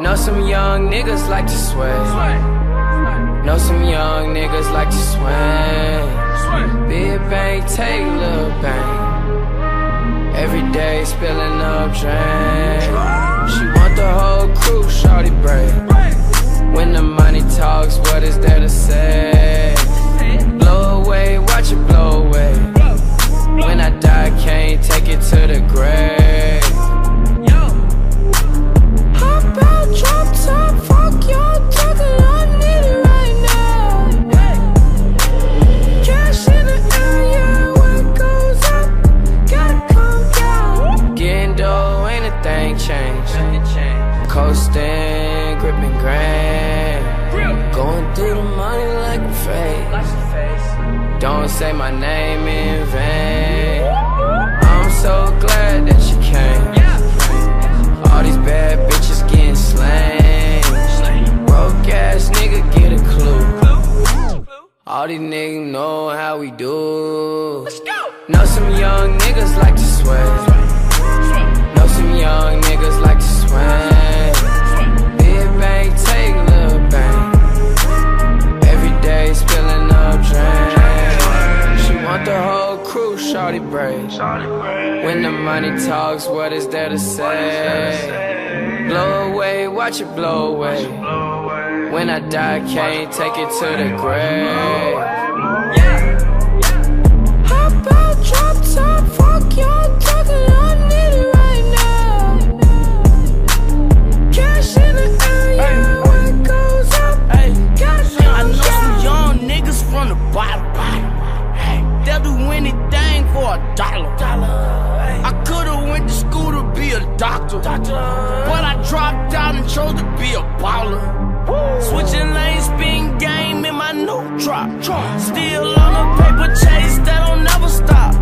Know some young niggas like to sweat. Know some young niggas like to swing. Big bang, take little bang. Every day spilling up drink. She want the whole crew, shawty brave. When the money talks, what is there to say? Blow away, watch it blow away. When I die, can't take it to the grave. Hop out, drop top, fuck y'all talking, I need it right now. Cash in the area, what goes up, gotta come down. Getting dough, ain't a thing changed. Coasting, gripping grand. Going through the money like a fade. Don't say my name in vain. I'm so glad that you came. All these bad bitches getting slain. Broke ass nigga get a clue. All these niggas know how we do. Know some young niggas like to sweat. Know some young niggas like to swing. Big bang, take little bang. Every day spilling up drink. She want the whole crew, shawty brave. When the money talks, what is there to say? Blow away, watch it blow away. When I die, can't take it to the grave. Hop out, drop top, fuck y'all talking, I need it right now. Cash in the area, what goes up, gotta come I know some young niggas from the bottom. They'll do anything for $1. I could've went to school to be a doctor, but I dropped out and chose to be a baller. Switching lanes, spin game in my new drop. Still on a paper chase that don't never stop.